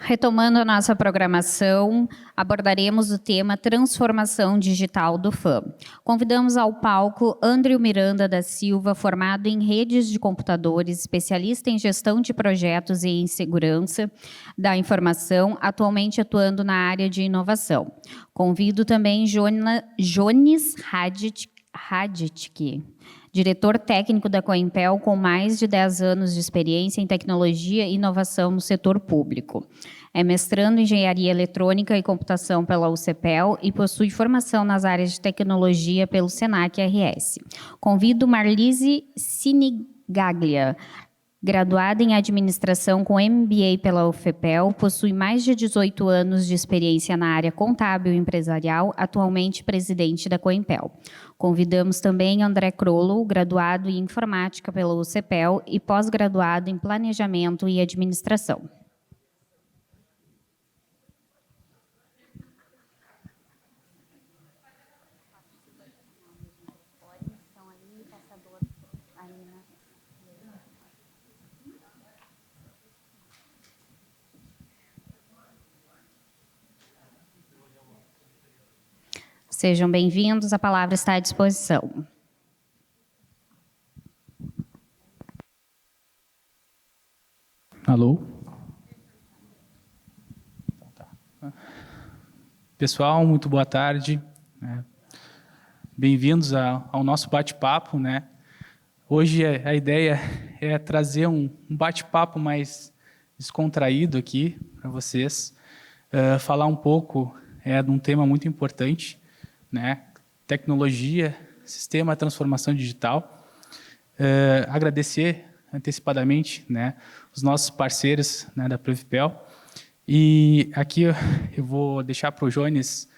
Retomando a nossa programação, abordaremos o tema Transformação Digital do FAM. Convidamos ao palco Andrew Miranda da Silva, formado em redes de computadores, especialista em gestão de projetos e em segurança da informação, atualmente atuando na área de inovação. Convido também Jones Raditke, diretor técnico da Coimpel, com mais de 10 anos de experiência em tecnologia e inovação no setor público. É mestrando em Engenharia Eletrônica e Computação pela UCPEL e possui formação nas áreas de tecnologia pelo Senac-RS. Convido Marlise Sinigaglia, graduada em Administração com MBA pela UFPEL, possui mais de 18 anos de experiência na área contábil e empresarial, atualmente presidente da Coimpel. Convidamos também André Crollo, graduado em Informática pela UCPEL e pós-graduado em Planejamento e Administração. Sejam bem-vindos, a palavra está à disposição. Alô? Pessoal, muito boa tarde. Bem-vindos ao nosso bate-papo, né? Hoje a ideia é trazer um bate-papo mais descontraído aqui para vocês, falar um pouco de um tema muito importante, né? Tecnologia, sistema, transformação digital. Agradecer antecipadamente, né, os nossos parceiros, né, da Previpel. E aqui eu vou deixar para o Jones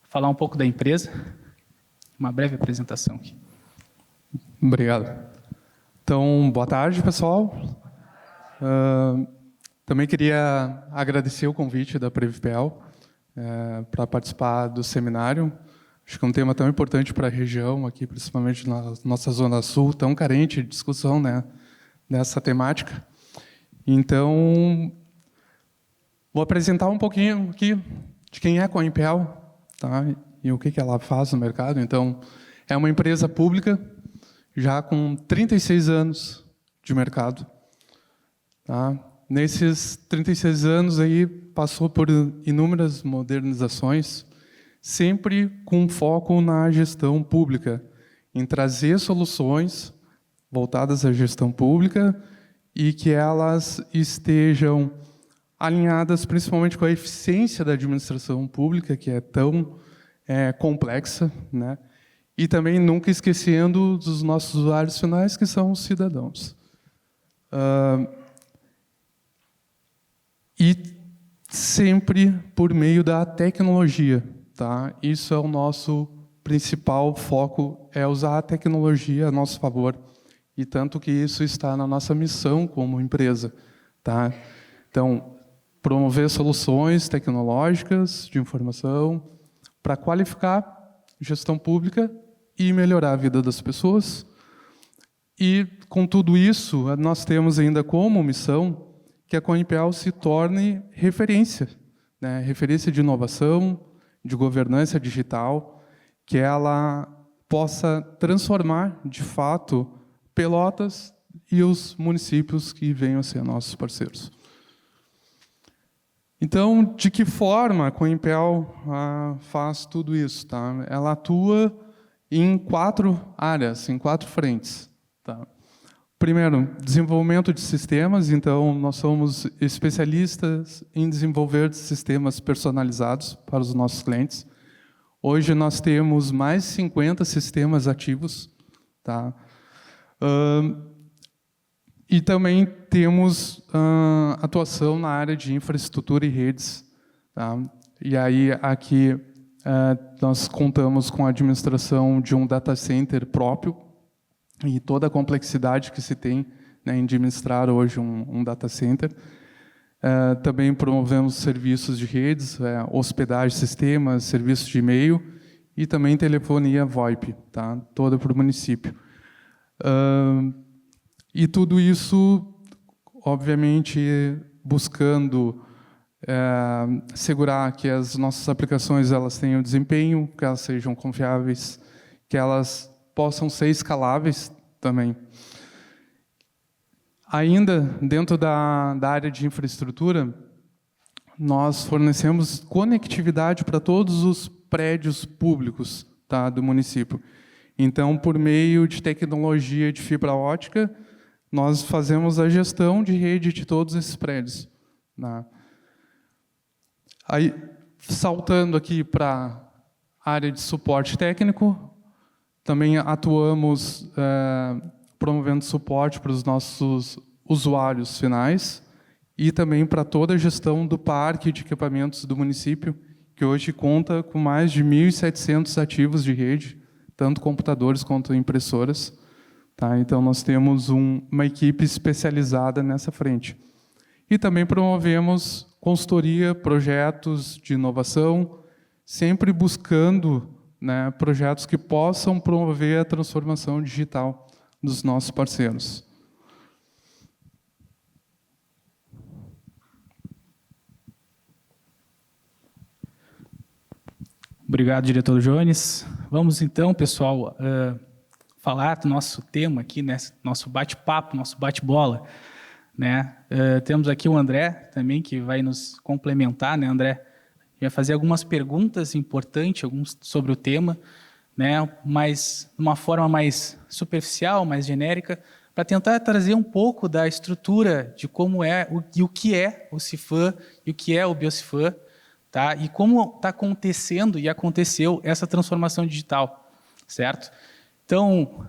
falar um pouco da empresa, uma breve apresentação aqui. Obrigado. Então, boa tarde, pessoal. Também queria agradecer o convite da Previpel para participar do seminário. Acho que é um tema tão importante para a região, aqui, principalmente na nossa Zona Sul, tão carente de discussão, né, nessa temática. Então, vou apresentar um pouquinho aqui de quem é a Coimpel, tá, e o que ela faz no mercado. Então, é uma empresa pública, já com 36 anos de mercado. Tá? Nesses 36 anos, aí, passou por inúmeras modernizações, sempre com foco na gestão pública, em trazer soluções voltadas à gestão pública e que elas estejam alinhadas principalmente com a eficiência da administração pública, que é tão complexa, né? E também nunca esquecendo dos nossos usuários finais, que são os cidadãos. E sempre por meio da tecnologia. Tá? Isso é o nosso principal foco, é usar a tecnologia a nosso favor. E tanto que isso está na nossa missão como empresa. Tá? Então, promover soluções tecnológicas de informação para qualificar gestão pública e melhorar a vida das pessoas. E, com tudo isso, nós temos ainda como missão que a Coimpel se torne referência, né? Referência de inovação, de governança digital, que ela possa transformar, de fato, Pelotas e os municípios que venham a ser nossos parceiros. Então, de que forma a Coimpel faz tudo isso? Tá? Ela atua em 4 áreas, em 4 frentes. Tá? Primeiro, desenvolvimento de sistemas. Então, nós somos especialistas em desenvolver sistemas personalizados para os nossos clientes. Hoje, nós temos mais de 50 sistemas ativos. Tá? E também temos atuação na área de infraestrutura e redes. Tá? E aí, aqui, nós contamos com a administração de um data center próprio, e toda a complexidade que se tem, né, em administrar hoje um data center. Também promovemos serviços de redes, hospedagem, sistemas, serviços de e-mail e também telefonia VoIP, tá? Toda para o município. E tudo isso, obviamente, buscando assegurar que as nossas aplicações elas tenham desempenho, que elas sejam confiáveis, que elas possam ser escaláveis também. Ainda dentro da área de infraestrutura, nós fornecemos conectividade para todos os prédios públicos, tá, do município. Então, por meio de tecnologia de fibra ótica, nós fazemos a gestão de rede de todos esses prédios. Tá? Aí, saltando aqui para a área de suporte técnico, também atuamos promovendo suporte para os nossos usuários finais e também para toda a gestão do parque de equipamentos do município, que hoje conta com mais de 1.700 ativos de rede, tanto computadores quanto impressoras. Tá? Então, nós temos uma equipe especializada nessa frente. E também promovemos consultoria, projetos de inovação, sempre buscando, né, projetos que possam promover a transformação digital dos nossos parceiros. Obrigado, diretor Jones. Vamos então, pessoal, falar do nosso tema aqui, né, nosso bate-papo, nosso bate-bola. Né? Temos aqui o André também, que vai nos complementar. Né, André? Vai fazer algumas perguntas importantes sobre o tema, né, mas de uma forma mais superficial, mais genérica, para tentar trazer um pouco da estrutura de como é e o que é o CIFAM e o que é o BioCIFAM, tá? E como está acontecendo e aconteceu essa transformação digital, certo? Então,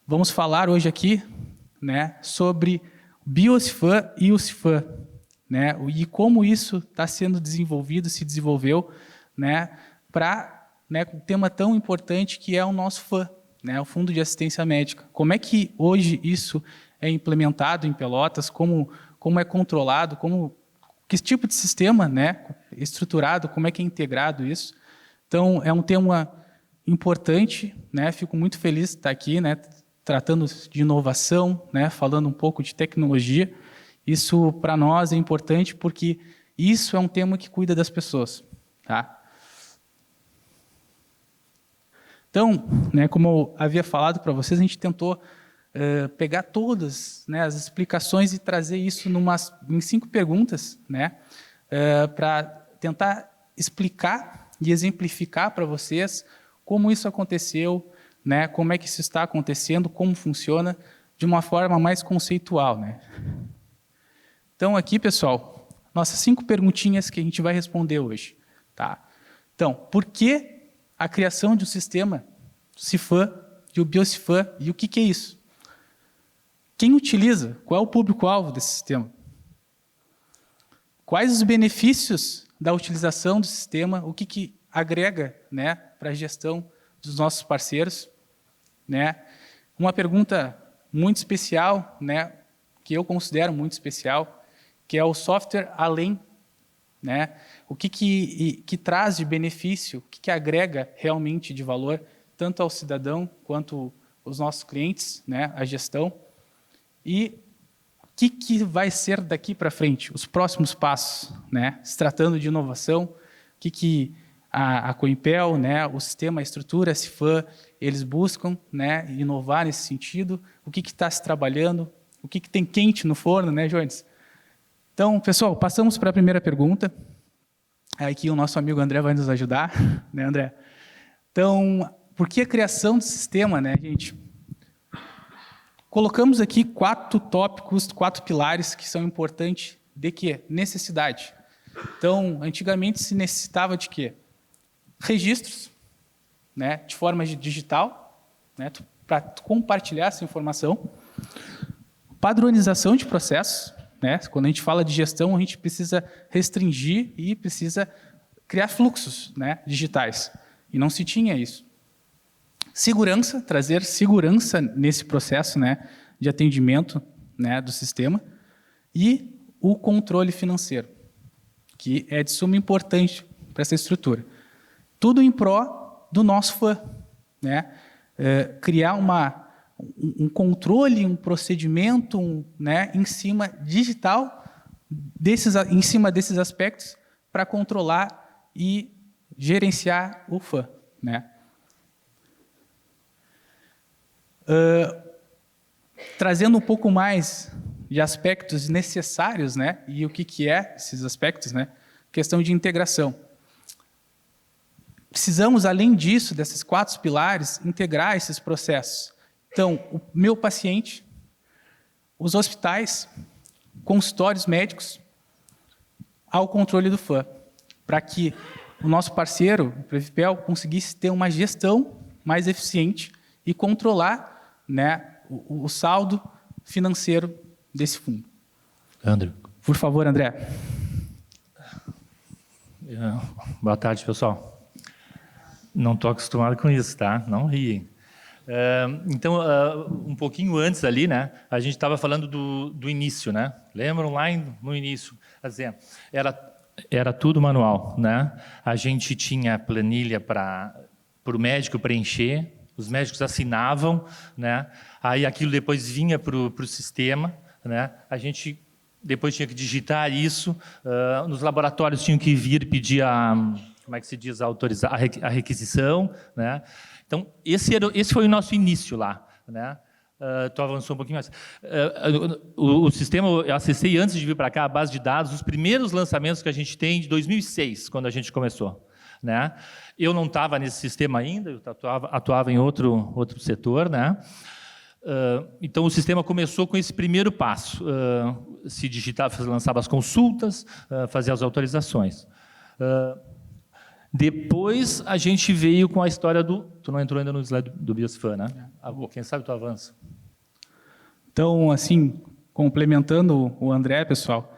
vamos falar hoje aqui, né, sobre o BioCIFAM e o CIFAM, né, e como isso está sendo desenvolvido, se desenvolveu, né, para, né, um tema tão importante que é o nosso FAM, né, o Fundo de Assistência Médica. Como é que hoje isso é implementado em Pelotas, como é controlado, que tipo de sistema, né, estruturado, como é que é integrado isso. Então, é um tema importante, né, fico muito feliz de estar aqui, né, tratando de inovação, né, falando um pouco de tecnologia. Isso, para nós, é importante porque isso é um tema que cuida das pessoas. Tá? Então, né, como eu havia falado para vocês, a gente tentou pegar todas, né, as explicações e trazer isso em 5 perguntas, né, para tentar explicar e exemplificar para vocês como isso aconteceu, né, como é que isso está acontecendo, como funciona, de uma forma mais conceitual. Né? Então, aqui, pessoal, nossas 5 perguntinhas que a gente vai responder hoje. Tá? Então, por que a criação de um sistema CIFAM e o BioCIFAM, e o que é isso? Quem utiliza? Qual é o público-alvo desse sistema? Quais os benefícios da utilização do sistema? O que agrega, né, para a gestão dos nossos parceiros? Né? Uma pergunta muito especial, né, que eu considero muito especial, que é o software além, né? O que traz de benefício, o que agrega realmente de valor, tanto ao cidadão quanto aos nossos clientes, né, a gestão. E o que vai ser daqui para frente, os próximos passos, né? Se tratando de inovação, o que a Coimpel, né, o sistema, a estrutura, a CIFAM, eles buscam, né, inovar nesse sentido, o que está se trabalhando, o que tem quente no forno, né, Jones? Então, pessoal, passamos para a primeira pergunta. Aqui o nosso amigo André vai nos ajudar, né, André? Então, por que a criação do sistema, né, gente? Colocamos aqui 4 tópicos, 4 pilares que são importantes de quê? Necessidade. Então, antigamente se necessitava de quê? Registros, né, de forma digital, né, para compartilhar essa informação. Padronização de processos, né? Quando a gente fala de gestão, a gente precisa restringir e precisa criar fluxos, né, digitais. E não se tinha isso. Segurança, trazer segurança nesse processo, né, de atendimento, né, do sistema. E o controle financeiro, que é de suma importância para essa estrutura. Tudo em pró do nosso FAM, né? Criar um controle, um procedimento, né, em cima digital em cima desses aspectos para controlar e gerenciar o FAM, né? Trazendo um pouco mais de aspectos necessários, né? E o que é esses aspectos, né? Questão de integração. Precisamos, além disso, desses 4 pilares, integrar esses processos. Então, o meu paciente, os hospitais, consultórios médicos, ao controle do FAM, para que o nosso parceiro, o Previpel, conseguisse ter uma gestão mais eficiente e controlar, né, o saldo financeiro desse fundo. André. Por favor, André. Boa tarde, pessoal. Não estou acostumado com isso, tá? Não riem. Então, um pouquinho antes ali, né, a gente estava falando do início, né? Lembram lá no início? Quer dizer, era tudo manual, né? A gente tinha planilha para o médico preencher, os médicos assinavam, né? Aí aquilo depois vinha para o sistema, né? A gente depois tinha que digitar isso, nos laboratórios tinham que vir pedir como é que se diz, autorizar a requisição, né? Então, esse foi o nosso início lá, né? Tu avançou um pouquinho mais. O sistema, eu acessei antes de vir para cá a base de dados, os primeiros lançamentos que a gente tem de 2006, quando a gente começou, né? Eu não estava nesse sistema ainda, eu atuava em outro setor, né? Então, o sistema começou com esse primeiro passo, se digitava, lançava as consultas, fazia as autorizações. Depois, a gente veio com a história tu não entrou ainda no slide do BIOSFAM, né? Quem sabe tu avança. Então, assim, complementando o André, pessoal,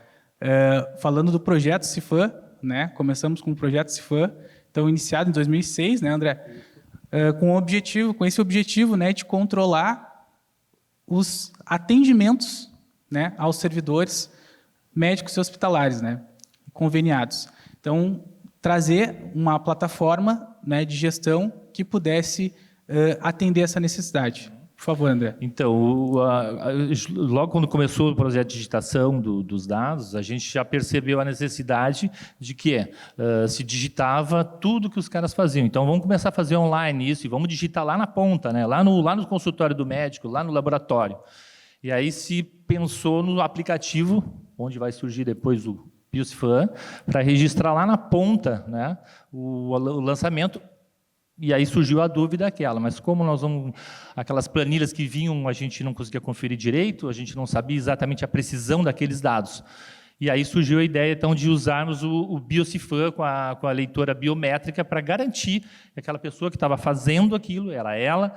falando do projeto CIFAM, né? Começamos com o projeto CIFAM, então iniciado em 2006, né, André? Com esse objetivo, né, de controlar os atendimentos, né, aos servidores médicos e hospitalares, né, conveniados. Então, trazer uma plataforma, né, de gestão que pudesse atender essa necessidade. Por favor, André. Então, logo quando começou o projeto de digitação dos dados, a gente já percebeu a necessidade de que se digitava tudo que os caras faziam. Então, vamos começar a fazer online isso e vamos digitar lá na ponta, né? lá no consultório do médico, lá no laboratório. E aí se pensou no aplicativo, onde vai surgir depois o BIOSFAM, para registrar lá na ponta, né, o lançamento. E aí surgiu a dúvida aquela, mas como nós vamos... Aquelas planilhas que vinham, a gente não conseguia conferir direito, a gente não sabia exatamente a precisão daqueles dados. E aí surgiu a ideia, então, de usarmos o BIOSFAM com a leitora biométrica para garantir que aquela pessoa que estava fazendo aquilo, ela,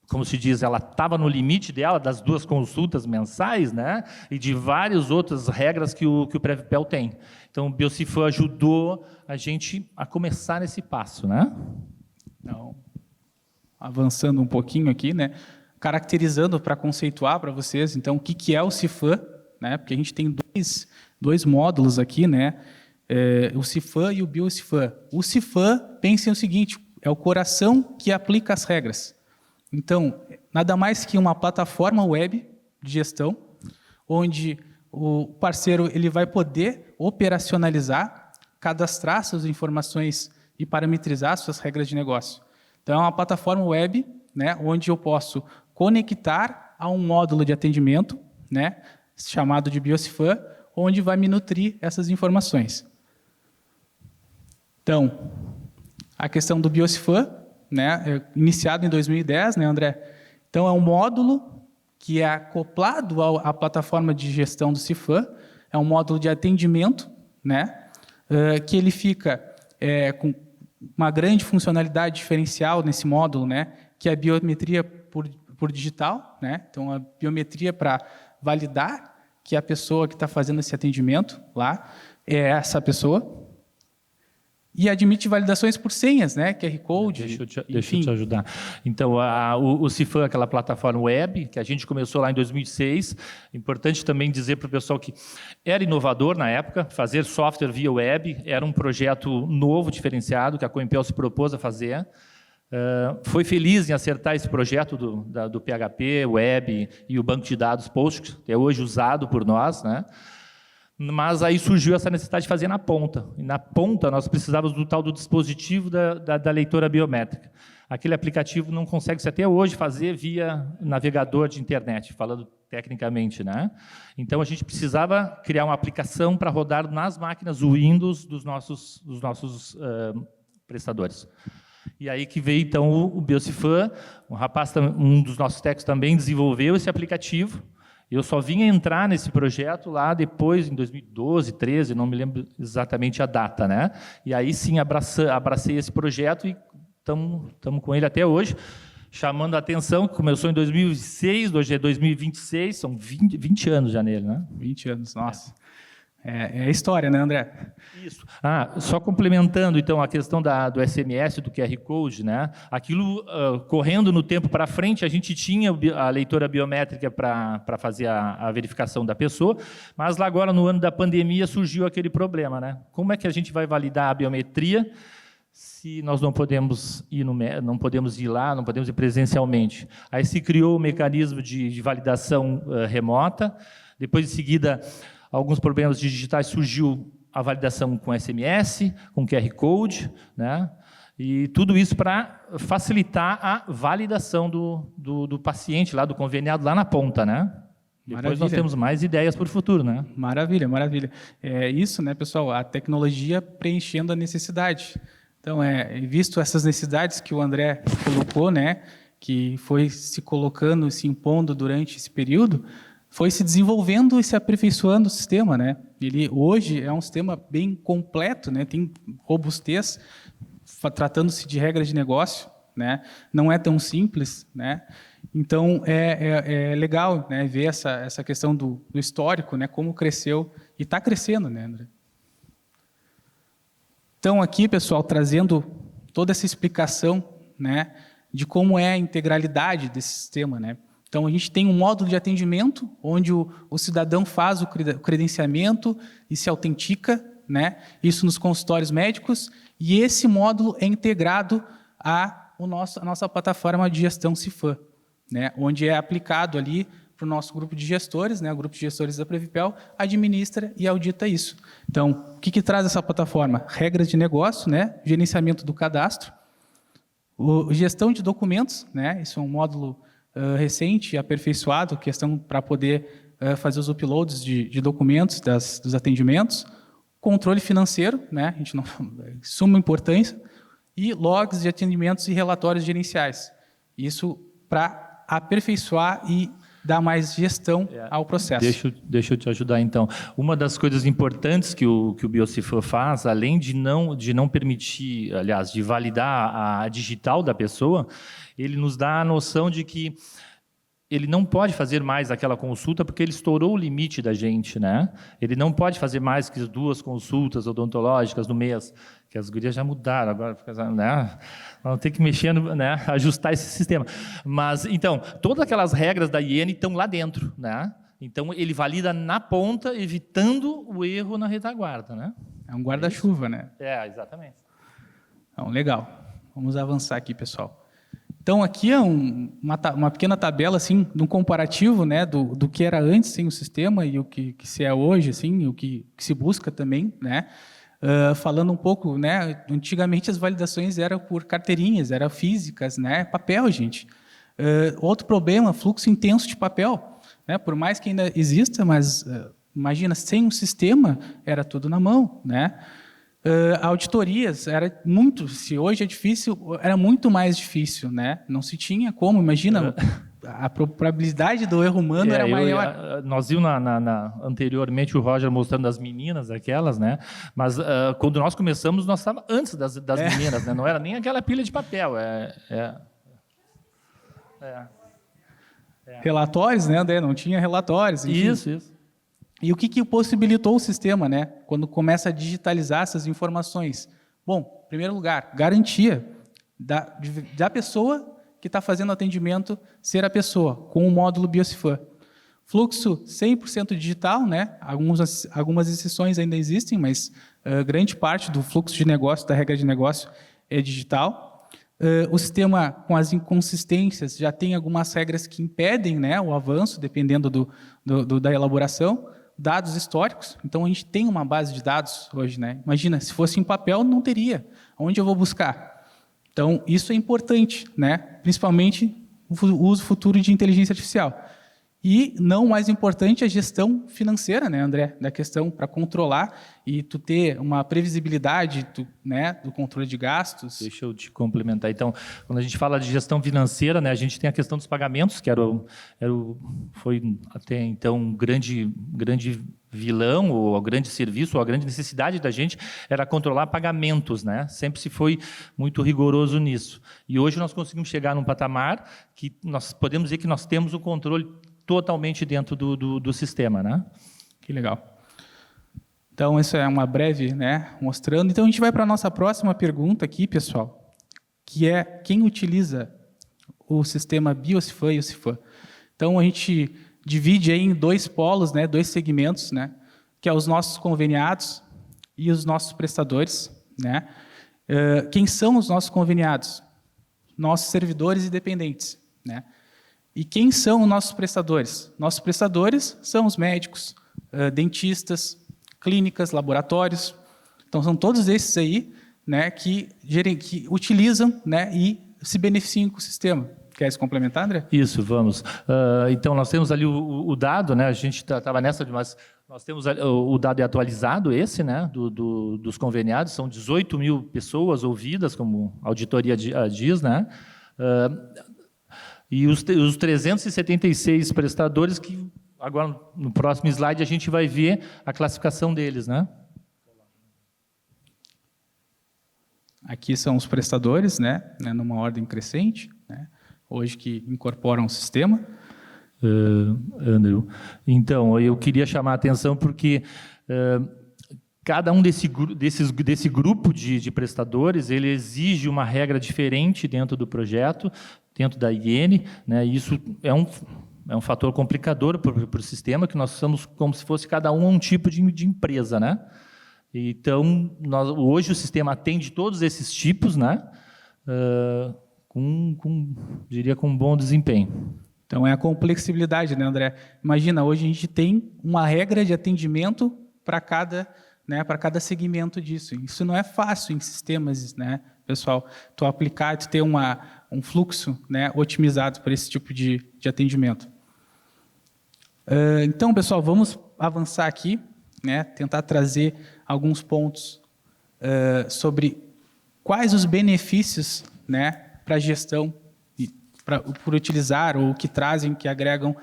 como se diz, ela estava no limite dela, das 2 consultas mensais, né? E de várias outras regras que o Previpel tem. Então, o BIOSFAM ajudou a gente a começar nesse passo, né? Então, avançando um pouquinho aqui, né? Caracterizando para conceituar para vocês, então, o que é o CIFAM, né? Porque a gente tem dois módulos aqui, né? O CIFAM e o BIOSFAM. O CIFAM, pensem o seguinte, é o coração que aplica as regras. Então, nada mais que uma plataforma web de gestão, onde o parceiro ele vai poder operacionalizar, cadastrar suas informações e parametrizar suas regras de negócio. Então, é uma plataforma web, né, onde eu posso conectar a um módulo de atendimento, né, chamado de BIOSFAM, onde vai me nutrir essas informações. Então, a questão do BIOSFAM, né, iniciado em 2010, né, André? Então, é um módulo que é acoplado à plataforma de gestão do CIFAM, é um módulo de atendimento, né, que ele fica com uma grande funcionalidade diferencial nesse módulo, né, que é a biometria por digital, né? Então, a biometria para validar que a pessoa que está fazendo esse atendimento lá é essa pessoa. E admite validações por senhas, né? QR Code. Deixa eu te ajudar. Então, o CIFAM é aquela plataforma web, que a gente começou lá em 2006. Importante também dizer para o pessoal que era inovador na época, fazer software via web, era um projeto novo, diferenciado, que a Coimpel se propôs a fazer. Foi feliz em acertar esse projeto do PHP, Web e o banco de dados Postgres, que é hoje usado por nós, né? Mas aí surgiu essa necessidade de fazer na ponta. E na ponta nós precisávamos do tal do dispositivo da leitora biométrica. Aquele aplicativo não consegue-se até hoje fazer via navegador de internet, falando tecnicamente, né? Então a gente precisava criar uma aplicação para rodar nas máquinas Windows dos nossos prestadores. E aí que veio então o Biocifan, um dos nossos técnicos também desenvolveu esse aplicativo. Eu só vim entrar nesse projeto lá depois, em 2012, 2013, não me lembro exatamente a data, né? E aí sim abracei esse projeto e estamos com ele até hoje, chamando a atenção, que começou em 2006, hoje é 2026, são 20 anos já nele, né? 20 anos, nossa. É a história, né, André? Isso. Só complementando, então, a questão do SMS, do QR Code, né? Aquilo, correndo no tempo para frente, a gente tinha a leitora biométrica para fazer a verificação da pessoa, mas lá agora, no ano da pandemia, surgiu aquele problema, né? Como é que a gente vai validar a biometria se nós não podemos ir lá, não podemos ir presencialmente? Aí se criou o mecanismo de validação remota, depois, em seguida, alguns problemas digitais, surgiu a validação com SMS, com QR Code, né? E tudo isso para facilitar a validação do paciente, lá do conveniado, lá na ponta, né? Depois Maravilha. nós temos mais ideias para o futuro, né? Maravilha, maravilha. É isso, né, pessoal? A tecnologia preenchendo a necessidade. Então, visto essas necessidades que o André colocou, né, que foi se colocando, se impondo durante esse período, foi se desenvolvendo e se aperfeiçoando o sistema, né? Ele hoje é um sistema bem completo, né? Tem robustez, tratando-se de regras de negócio, né? Não é tão simples, né? Então é legal, né, ver essa questão do histórico, né? Como cresceu e está crescendo, né, André? Então aqui, pessoal, trazendo toda essa explicação, né, de como é a integralidade desse sistema, né? Então, a gente tem um módulo de atendimento, onde o cidadão faz o credenciamento e se autentica, né? Isso nos consultórios médicos, e esse módulo é integrado à nossa plataforma de gestão Cifam, né? Onde é aplicado ali para o nosso grupo de gestores, né? O grupo de gestores da Previpel administra e audita isso. Então, o que traz essa plataforma? Regras de negócio, né? Gerenciamento do cadastro, gestão de documentos, né? Isso é um módulo recente, aperfeiçoado, questão para poder fazer os uploads de documentos dos atendimentos, controle financeiro, né, a gente não suma importância, e logs de atendimentos e relatórios gerenciais. Isso para aperfeiçoar e dar mais gestão ao processo. Deixa eu te ajudar, então. Uma das coisas importantes que o Biocifam faz, além de não permitir, aliás, de validar a digital da pessoa, ele nos dá a noção de que ele não pode fazer mais aquela consulta porque ele estourou o limite da gente, né? Ele não pode fazer mais que 2 consultas odontológicas no mês, que as gurias já mudaram, agora, né? Vamos ter que mexer, né? Ajustar esse sistema. Mas, então, todas aquelas regras da IN estão lá dentro, né? Então, ele valida na ponta, evitando o erro na retaguarda, né? É um guarda-chuva, né? Exatamente. Então, legal. Vamos avançar aqui, pessoal. Então, aqui é uma pequena tabela, assim, de um comparativo, né, do que era antes, assim, o sistema e o que se é hoje, assim, o que se busca também, né? Falando um pouco, né, antigamente as validações eram por carteirinhas, eram físicas, né, papel, gente. Outro problema, fluxo intenso de papel, né, por mais que ainda exista, mas imagina, sem um sistema, era tudo na mão, né? Auditorias, se hoje é difícil, era muito mais difícil, né? Não se tinha como, imagina, a probabilidade do erro humano era maior. Nós vimos anteriormente o Roger mostrando as meninas, aquelas, né? Mas quando nós começamos, nós estávamos antes das meninas, né? Não era nem aquela pilha de papel. Relatórios, né, André? Não tinha relatórios. Enfim. Isso. E o que possibilitou o sistema, né? Quando começa a digitalizar essas informações? Bom, em primeiro lugar, garantia da pessoa que está fazendo o atendimento ser a pessoa, com o módulo Biocifam. Fluxo 100% digital, né? Algumas exceções ainda existem, mas grande parte do fluxo de negócio, da regra de negócio, é digital. O sistema, com as inconsistências, já tem algumas regras que impedem, né, o avanço, dependendo da elaboração. Dados históricos, então a gente tem uma base de dados hoje, né? Imagina, se fosse em papel, não teria. Onde eu vou buscar? Então, isso é importante, né? Principalmente o uso futuro de inteligência artificial. E, não mais importante, a gestão financeira, né, André? Da questão para controlar e tu ter uma previsibilidade né, do controle de gastos. Deixa eu te complementar. Então, quando a gente fala de gestão financeira, né, a gente tem a questão dos pagamentos, que foi até então um grande vilão, ou o grande serviço, ou a grande necessidade da gente era controlar pagamentos, né? Sempre se foi muito rigoroso nisso. E hoje nós conseguimos chegar num patamar que nós podemos dizer que nós temos o controle totalmente dentro do sistema, né? Que legal. Então, isso é uma breve, né, mostrando. Então, a gente vai para a nossa próxima pergunta aqui, pessoal, que é quem utiliza o sistema BioCFAM e o CFAM. Então, a gente divide aí em dois polos, né, dois segmentos, né, que é os nossos conveniados e os nossos prestadores, né? Quem são os nossos conveniados? Nossos servidores e dependentes, né? E quem são os nossos prestadores? Nossos prestadores são os médicos, dentistas, clínicas, laboratórios. Então, são todos esses aí, né, que utilizam, né, e se beneficiam com o sistema. Queres complementar, André? Isso, vamos. Então, nós temos ali o dado, né, a gente estava nessa, mas nós temos o dado é atualizado, esse, né, dos conveniados, são 18 mil pessoas ouvidas, como a auditoria diz, né, e os 376 prestadores que, agora, no próximo slide, a gente vai ver a classificação deles, né? Aqui são os prestadores, né, numa ordem crescente, né, hoje que incorporam o sistema. Andrew, então, eu queria chamar a atenção porque cada um desse grupo de prestadores, ele exige uma regra diferente dentro do projeto, dentro da IN, né? Isso é um fator complicador para o sistema, que nós somos como se fosse cada um tipo de empresa, né? Então, hoje o sistema atende todos esses tipos, né? Diria com um bom desempenho. Então, é a complexibilidade, né, André? Imagina, hoje a gente tem uma regra de atendimento para cada segmento disso. Isso não é fácil em sistemas, né, pessoal? Tu aplicar, tu ter um fluxo, né, otimizado para esse tipo de atendimento. Então, pessoal, vamos avançar aqui, né, tentar trazer alguns pontos sobre quais os benefícios, né, para a gestão por utilizar ou que trazem, que agregam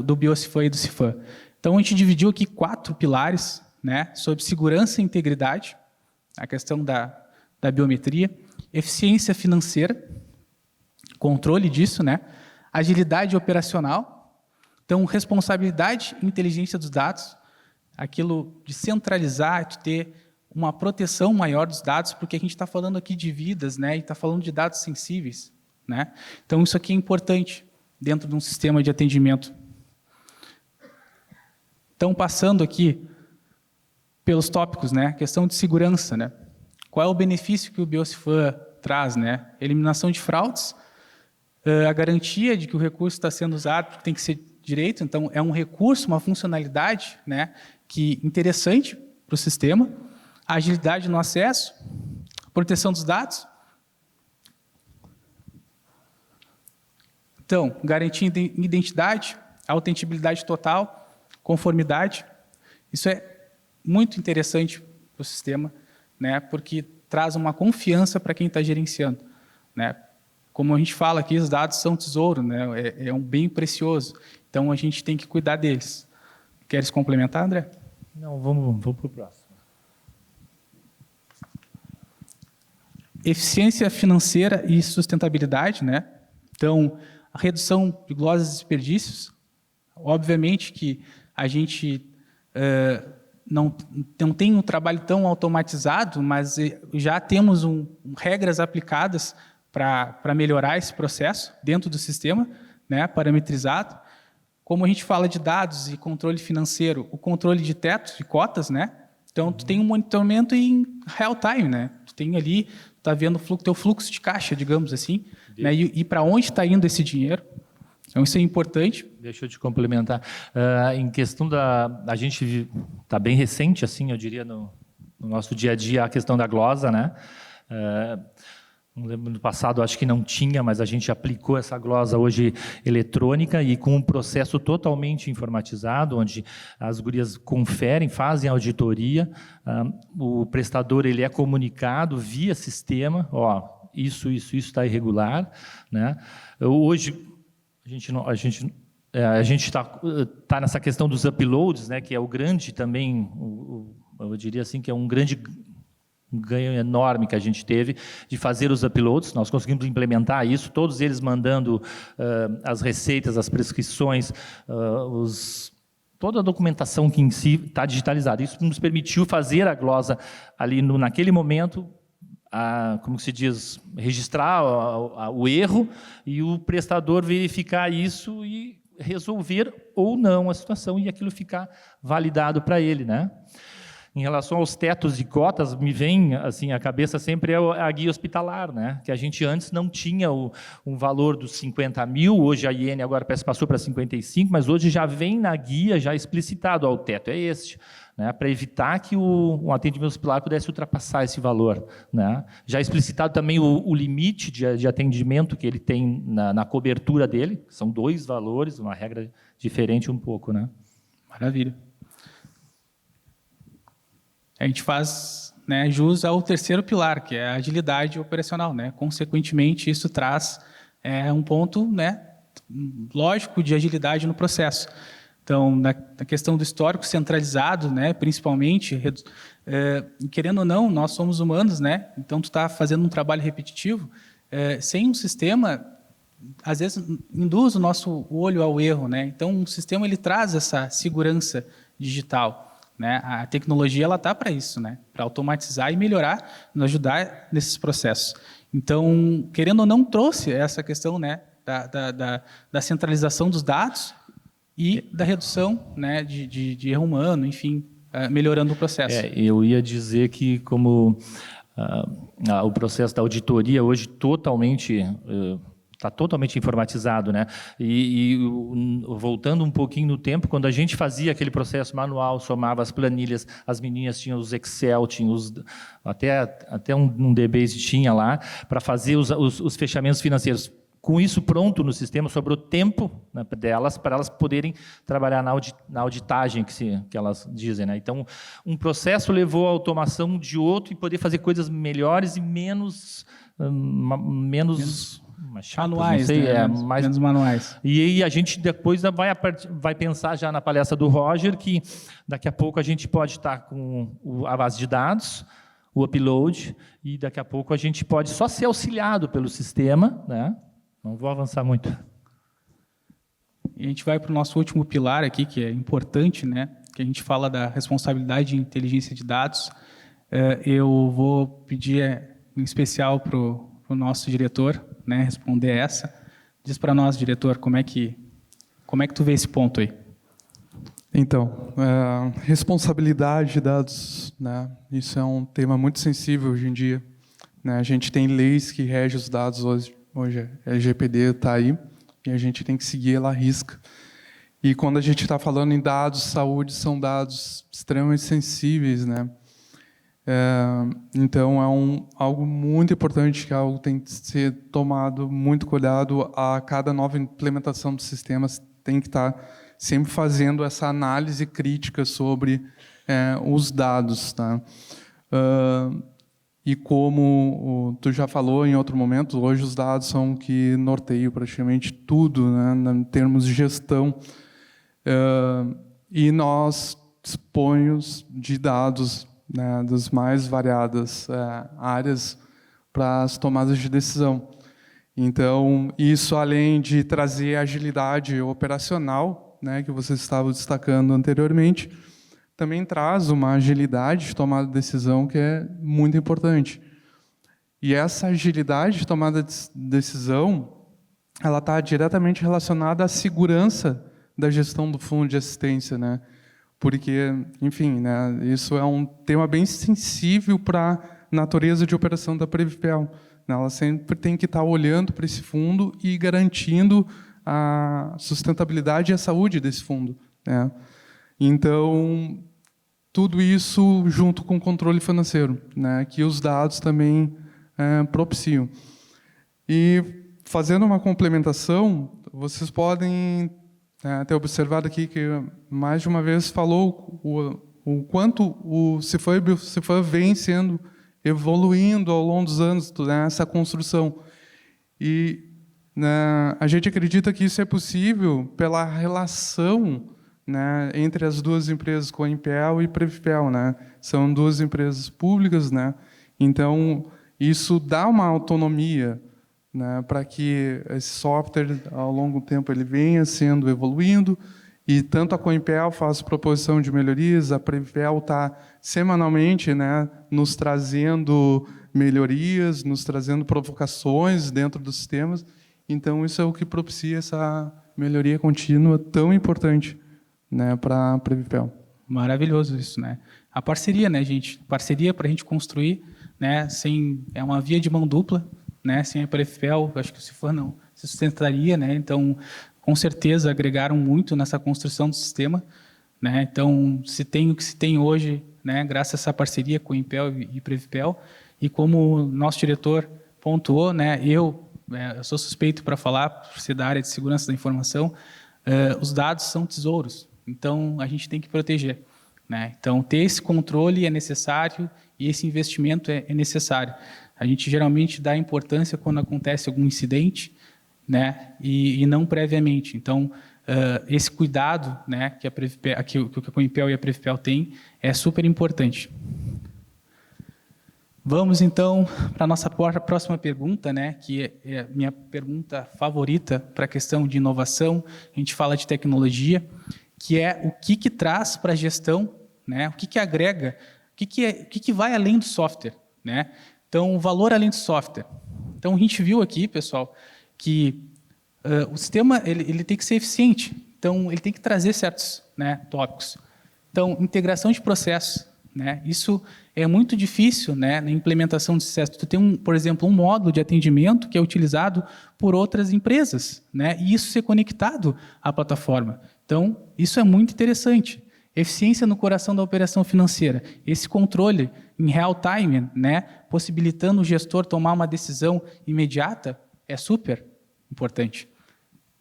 do BioCFAM e do CFAM. Então, a gente dividiu aqui 4 pilares, né, sobre segurança e integridade, a questão da biometria, eficiência financeira, controle disso, né, agilidade operacional, então, responsabilidade e inteligência dos dados, aquilo de centralizar, de ter uma proteção maior dos dados, porque a gente está falando aqui de vidas, né, e está falando de dados sensíveis, né? Então, isso aqui é importante dentro de um sistema de atendimento. Então, passando aqui pelos tópicos, né? Questão de segurança, né? Qual é o benefício que o BioCFAM traz, né? Eliminação de fraudes, a garantia de que o recurso está sendo usado porque tem que ser direito, então é um recurso, uma funcionalidade, né, que interessante para o sistema, a agilidade no acesso, proteção dos dados. Então, garantia identidade, autenticidade total, conformidade. Isso é muito interessante para o sistema, né, porque traz uma confiança para quem está gerenciando, né. Como a gente fala aqui, os dados são tesouro, né, é um bem precioso. Então, a gente tem que cuidar deles. Queres complementar, André? Não, vamos para o próximo. Eficiência financeira e sustentabilidade, né? Então, a redução de glosas e desperdícios. Obviamente que a gente não tem um trabalho tão automatizado, mas já temos regras aplicadas para melhorar esse processo dentro do sistema, né, parametrizado. Como a gente fala de dados e controle financeiro, o controle de teto e cotas, né? Então, tu tem um monitoramento em real time, né? Tu tem ali, está vendo o teu fluxo de caixa, digamos assim, né? E para onde está indo esse dinheiro. Então, isso é importante. Deixa eu te complementar. Em questão a gente está bem recente, assim, eu diria, no nosso dia a dia, a questão da glosa, né? Não lembro, no passado acho que não tinha, mas a gente aplicou essa glosa hoje eletrônica e com um processo totalmente informatizado, onde as gurias conferem, fazem auditoria, o prestador ele é comunicado via sistema, ó, isso está irregular, né? Hoje a gente está nessa questão dos uploads, né, que é o grande também, eu diria assim que é um grande ganho enorme que a gente teve de fazer os uploads. Nós conseguimos implementar isso, todos eles mandando as receitas, as prescrições, toda a documentação que em si está digitalizada. Isso nos permitiu fazer a glosa ali naquele momento, como se diz, registrar o erro e o prestador verificar isso e resolver ou não a situação e aquilo ficar validado para ele, né? Em relação aos tetos de cotas, me vem assim à cabeça sempre a guia hospitalar, né? Que a gente antes não tinha um valor dos 50 mil, hoje a IN agora passou para 55, mas hoje já vem na guia já explicitado, o teto é este, né? Para evitar que o atendimento hospitalar pudesse ultrapassar esse valor, né? Já explicitado também o limite de atendimento que ele tem na cobertura dele, são 2 valores, uma regra diferente um pouco, né? Maravilha. A gente faz, né, jus ao terceiro pilar, que é a agilidade operacional, né? Consequentemente, isso traz um ponto, né, lógico de agilidade no processo. Então, na questão do histórico centralizado, né, principalmente, querendo ou não, nós somos humanos, né? Então, tu está fazendo um trabalho repetitivo, sem um sistema, às vezes induz o nosso olho ao erro, né? Então, um sistema ele traz essa segurança digital. Né? A tecnologia ela está para isso, né? Para automatizar e melhorar, nos ajudar nesses processos. Então, querendo ou não, trouxe essa questão, né, da centralização dos dados e da redução, né, de erro humano, enfim, melhorando o processo. Eu ia dizer que como o processo da auditoria hoje está totalmente informatizado, né? Voltando um pouquinho no tempo, quando a gente fazia aquele processo manual, somava as planilhas, as meninas tinham os Excel, tinham até um DBase tinha lá, para fazer os fechamentos financeiros. Com isso pronto no sistema, sobrou tempo, né, delas, para elas poderem trabalhar na auditagem, que elas dizem, né? Então, um processo levou à automação de outro e poder fazer coisas melhores e menos chatas, manuais, não sei, né? menos manuais. E aí a gente depois vai pensar já na palestra do Roger que daqui a pouco a gente pode estar com a base de dados, o upload, e daqui a pouco a gente pode só ser auxiliado pelo sistema, né? Não vou avançar muito. E a gente vai para o nosso último pilar aqui, que é importante, né? Que a gente fala da responsabilidade de inteligência de dados. Eu vou pedir em especial para o nosso diretor, né, responder essa. Diz para nós, diretor, como é que tu vê esse ponto aí? Então, responsabilidade de dados, né, isso é um tema muito sensível hoje em dia. Né, a gente tem leis que regem os dados hoje a LGPD está aí, e a gente tem que seguir ela à risca. E quando a gente está falando em dados, saúde, são dados extremamente sensíveis, né? Então, algo muito importante, que algo tem que ser tomado muito cuidado a cada nova implementação dos sistemas, tem que estar sempre fazendo essa análise crítica sobre os dados. Tá? E como tu já falou em outro momento, hoje os dados são o que norteiam praticamente tudo, né, em termos de gestão. E nós dispomos de dados, né, das mais variadas áreas para as tomadas de decisão. Então, isso além de trazer agilidade operacional, né, que vocês estavam destacando anteriormente, também traz uma agilidade de tomada de decisão que é muito importante. E essa agilidade de tomada de decisão, ela está diretamente relacionada à segurança da gestão do fundo de assistência, né? Porque, enfim, né, isso é um tema bem sensível para natureza de operação da Previpel. Ela sempre tem que estar olhando para esse fundo e garantindo a sustentabilidade e a saúde desse fundo, né? Então, tudo isso junto com o controle financeiro, né, que os dados também propiciam. E, fazendo uma complementação, vocês podem ter observado aqui que, mais de uma vez, falou o quanto o CIFAM vem evoluindo ao longo dos anos, né, essa construção. E a gente acredita que isso é possível pela relação, né, entre as duas empresas, Coinpel e Previpel, né? São duas empresas públicas, né? Então, isso dá uma autonomia, né, para que esse software, ao longo do tempo, ele venha sendo evoluindo, e tanto a Coinpel faz proposição de melhorias, a Previpel está semanalmente, né, nos trazendo melhorias, nos trazendo provocações dentro dos sistemas. Então, isso é o que propicia essa melhoria contínua tão importante, né, para a Previpel. Maravilhoso isso, né? A parceria, né, gente? Parceria para a gente construir, né? É uma via de mão dupla, né? Sem a Previpel, acho que o CIFAM não se sustentaria, né? Então, com certeza, agregaram muito nessa construção do sistema, né? Então, se tem o que se tem hoje, né? Graças a essa parceria com o Impel e Previpel, e como o nosso diretor pontuou, né? Eu sou suspeito para falar, por ser da área de segurança da informação, os dados são tesouros. Então, a gente tem que proteger, né? Então, ter esse controle é necessário e esse investimento é necessário. A gente geralmente dá importância quando acontece algum incidente, né? E não previamente. Então, esse cuidado, né, que a Coinpel e a Previpel têm é super importante. Vamos, então, para a nossa próxima pergunta, né, que é a minha pergunta favorita para a questão de inovação. A gente fala de tecnologia, que é o que traz para a gestão, né, o que agrega, o que vai além do software, né? Então, o valor além do software. Então, a gente viu aqui, pessoal, que o sistema ele tem que ser eficiente. Então, ele tem que trazer certos, né, tópicos. Então, integração de processos, né? Isso é muito difícil, né, na implementação de sucesso. Tu tem, por exemplo, um módulo de atendimento que é utilizado por outras empresas, né, e isso ser conectado à plataforma. Então, isso é muito interessante. Eficiência no coração da operação financeira. Esse controle em real time, né, possibilitando o gestor tomar uma decisão imediata, é super importante.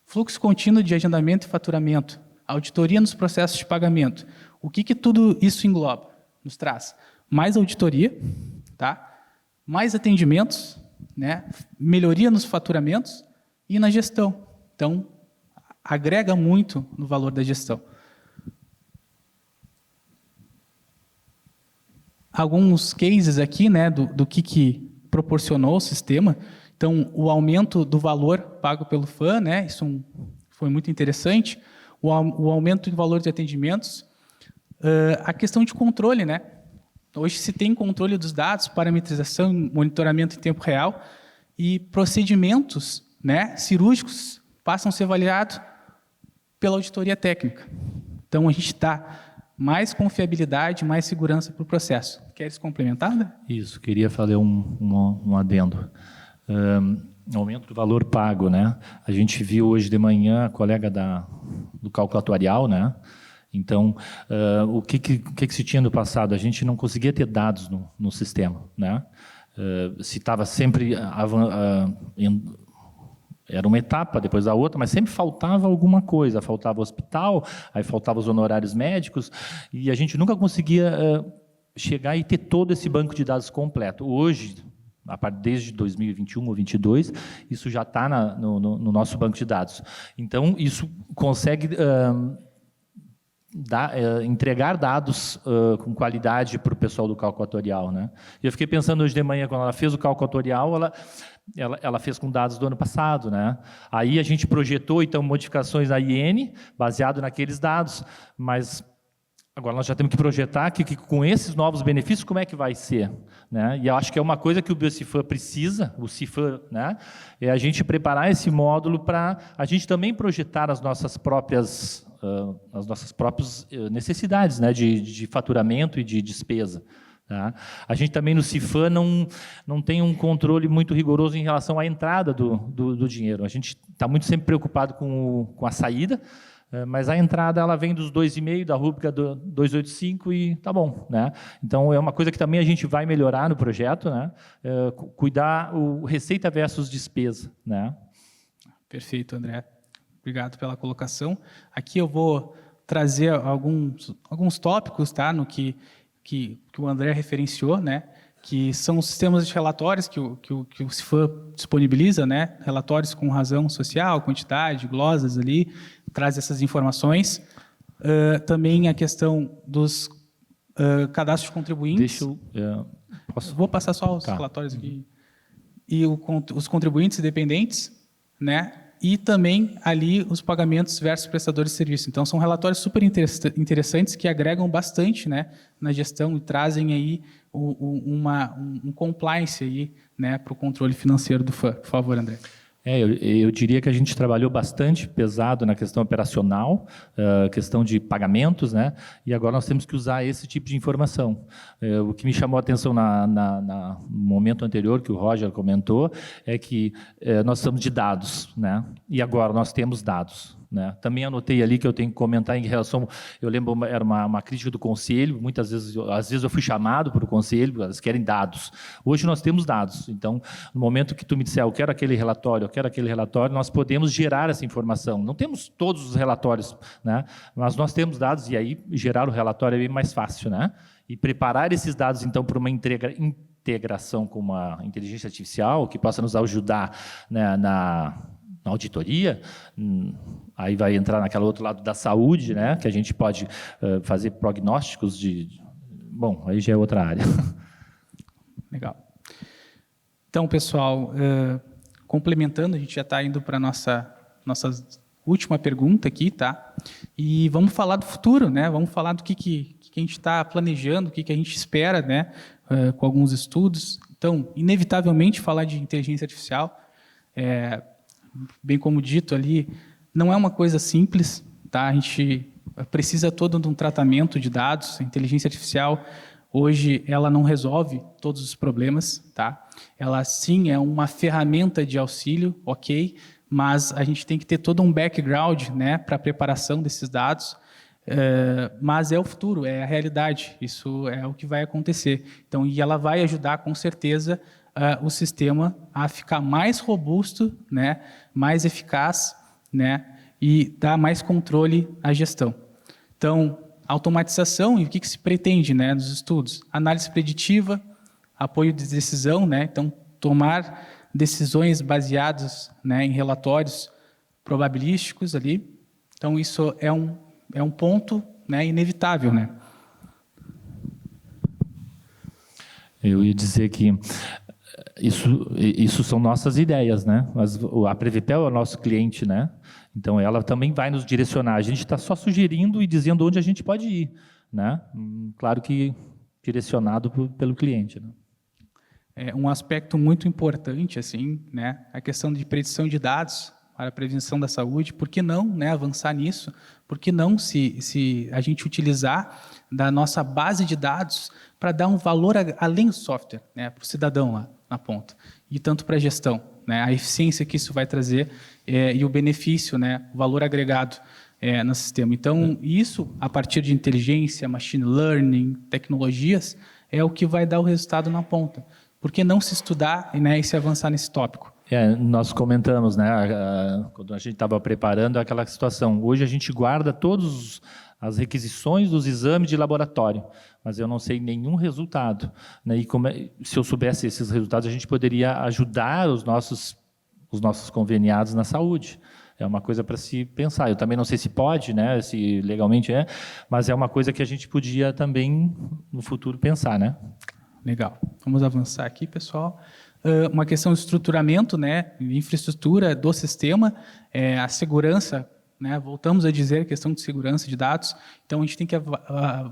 Fluxo contínuo de agendamento e faturamento. Auditoria nos processos de pagamento. O que tudo isso engloba? Nos traz mais auditoria, tá? Mais atendimentos, né? Melhoria nos faturamentos e na gestão. Então, agrega muito no valor da gestão. Alguns cases aqui, né, do que proporcionou o sistema. Então, o aumento do valor pago pelo FAM, né, isso foi muito interessante. O aumento do valor de atendimentos. A questão de controle, né? Hoje se tem controle dos dados, parametrização, monitoramento em tempo real, e procedimentos, né, cirúrgicos passam a ser avaliados pela auditoria técnica. Então, a gente dá mais confiabilidade, mais segurança para o processo. Queres complementar? Isso, queria fazer um adendo. Aumento do valor pago, né? A gente viu hoje de manhã a colega do cálculo atuarial, né? Então, o que se tinha no passado? A gente não conseguia ter dados no sistema, né? Se estava sempre era uma etapa depois da outra, mas sempre faltava alguma coisa. Faltava o hospital, aí faltavam os honorários médicos, e a gente nunca conseguia chegar e ter todo esse banco de dados completo. Hoje, desde 2021 ou 2022, isso já está no nosso banco de dados. Então, isso consegue entregar dados com qualidade para o pessoal do cálculo atuarial, né? E eu fiquei pensando hoje de manhã, quando ela fez o cálculo atuarial, ela fez com dados do ano passado, né? Aí a gente projetou, então, modificações na IN, baseado naqueles dados, mas agora nós já temos que projetar que com esses novos benefícios, como é que vai ser, né? E eu acho que é uma coisa que o BioCIFAM precisa, o CIFAM, né? É a gente preparar esse módulo para a gente também projetar as nossas próprias necessidades, né, de faturamento e de despesa, Tá? A gente também no CIFAM não tem um controle muito rigoroso em relação à entrada do dinheiro. A gente está muito sempre preocupado com a saída, mas a entrada ela vem dos 2,5, da rúbrica do 285 e tá bom. Né? Então, é uma coisa que também a gente vai melhorar no projeto, né? Cuidar o receita versus despesa. Né? Perfeito, André. Obrigado pela colocação. Aqui eu vou trazer alguns tópicos, tá, no que o André referenciou, né, que são os sistemas de relatórios que o CIFAM disponibiliza, né, relatórios com razão social, quantidade, glosas ali, traz essas informações. Também a questão dos cadastros de contribuintes. Posso? Vou passar só os relatórios aqui. E os contribuintes independentes, né, e também ali os pagamentos versus prestadores de serviço. Então, são relatórios super interessantes que agregam bastante, né, na gestão e trazem aí um compliance aí, né, para o controle financeiro do FAM. Por favor, André. Eu diria que a gente trabalhou bastante pesado na questão operacional, questão de pagamentos, né? E agora nós temos que usar esse tipo de informação. O que me chamou a atenção no momento anterior, que o Roger comentou, é que nós estamos de dados, né? E agora nós temos dados. Né? Também anotei ali que eu tenho que comentar em relação, eu lembro, era uma crítica do conselho, muitas vezes, às vezes eu fui chamado para o conselho, eles querem dados. Hoje nós temos dados, então, no momento que tu me disser, eu quero aquele relatório, nós podemos gerar essa informação. Não temos todos os relatórios, né? Mas nós temos dados e aí gerar o relatório é bem mais fácil, né? E preparar esses dados, então, para uma integração com uma inteligência artificial que possa nos ajudar, né, na auditoria, aí vai entrar naquele outro lado da saúde, né, que a gente pode fazer prognósticos bom, aí já é outra área. Legal. Então, pessoal, complementando, a gente já está indo para a nossa última pergunta aqui, tá? E vamos falar do futuro, né? Vamos falar do que a gente está planejando, o que a gente espera, né, com alguns estudos. Então, inevitavelmente, falar de inteligência artificial, bem como dito ali, não é uma coisa simples, tá? A gente precisa todo de um tratamento de dados. A inteligência artificial, hoje, ela não resolve todos os problemas, tá? Ela, sim, é uma ferramenta de auxílio, ok, mas a gente tem que ter todo um background, né, para a preparação desses dados, mas é o futuro, é a realidade, isso é o que vai acontecer. Então, e ela vai ajudar, com certeza, o sistema a ficar mais robusto, né, mais eficaz, né, e dar mais controle à gestão. Então, automatização, e o que se pretende, né, nos estudos? Análise preditiva, apoio de decisão, né, então tomar decisões baseadas, né, em relatórios probabilísticos ali. Então, isso é um ponto, né, inevitável, né. Eu ia dizer que isso são nossas ideias, né? Mas a Previpel é o nosso cliente, né? Então ela também vai nos direcionar. A gente está só sugerindo e dizendo onde a gente pode ir, né? Claro que direcionado pelo cliente, né? É um aspecto muito importante, assim, né? A questão de predição de dados para a prevenção da saúde. Por que não, né, avançar nisso? Por que não se a gente utilizar da nossa base de dados para dar um valor além do software, né, para o cidadão lá na ponta, e tanto para a gestão, né, a eficiência que isso vai trazer e o benefício, né, o valor agregado no sistema. Então, isso, a partir de inteligência, machine learning, tecnologias, é o que vai dar o resultado na ponta. Por que não se estudar, né, e se avançar nesse tópico? Nós comentamos, né, quando a gente estava preparando aquela situação. Hoje a gente guarda todas as requisições dos exames de laboratório, mas eu não sei nenhum resultado, né? E se eu soubesse esses resultados, a gente poderia ajudar os nossos conveniados na saúde. É uma coisa para se pensar. Eu também não sei se pode, né, se legalmente mas é uma coisa que a gente podia também, no futuro, pensar, né? Legal. Vamos avançar aqui, pessoal. Uma questão de estruturamento, né, infraestrutura do sistema, a segurança, né, voltamos a dizer a questão de segurança de dados. Então, a gente tem que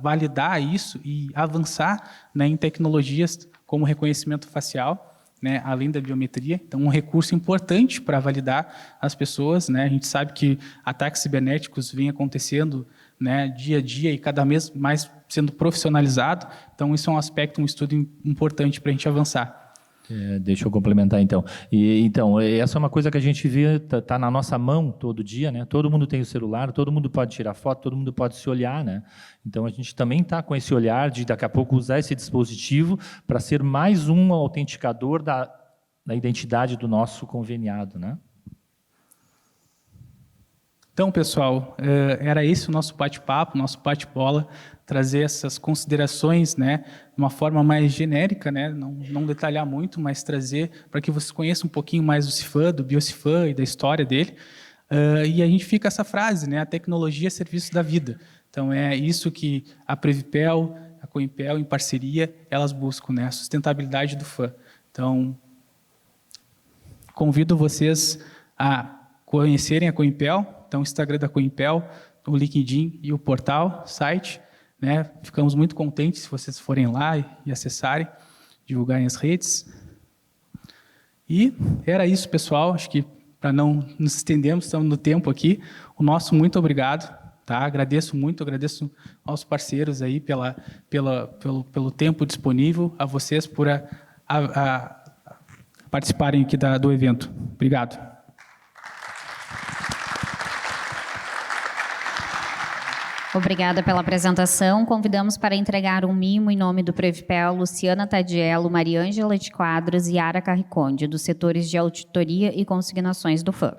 validar isso e avançar, né, em tecnologias como reconhecimento facial, né, além da biometria. Então, um recurso importante para validar as pessoas, né? A gente sabe que ataques cibernéticos vêm acontecendo né, dia a dia e cada vez mais sendo profissionalizado. Então, isso é um aspecto, um estudo importante para a gente avançar. Deixa eu complementar, então. Então, essa é uma coisa que a gente vê, tá na nossa mão todo dia, né? Todo mundo tem o celular, todo mundo pode tirar foto, todo mundo pode se olhar, né? Então, a gente também está com esse olhar de, daqui a pouco, usar esse dispositivo para ser mais um autenticador da identidade do nosso conveniado, né? Então, pessoal, era esse o nosso bate-papo, nosso bate-bola, trazer essas considerações, né, de uma forma mais genérica, né, não detalhar muito, mas trazer para que vocês conheçam um pouquinho mais do CIFAM, do BioCIFAM e da história dele. E a gente fica essa frase, né, a tecnologia é serviço da vida. Então, é isso que a Previpel, a Coimpel, em parceria, elas buscam, né, a sustentabilidade do FAM. Então, convido vocês a conhecerem a Coimpel. Então, o Instagram da Coimpel, o LinkedIn e o portal, site, né? Ficamos muito contentes se vocês forem lá e acessarem, divulgarem as redes. E era isso, pessoal. Acho que, para não nos estendermos, estamos no tempo aqui. O nosso muito obrigado. Tá? Agradeço aos parceiros aí pelo tempo disponível, a vocês por participarem aqui do evento. Obrigado. Obrigada pela apresentação. Convidamos para entregar um mimo em nome do Previpel, Luciana Tadiello, Mariângela de Quadros e Yara Carriconde, dos setores de auditoria e consignações do FAM.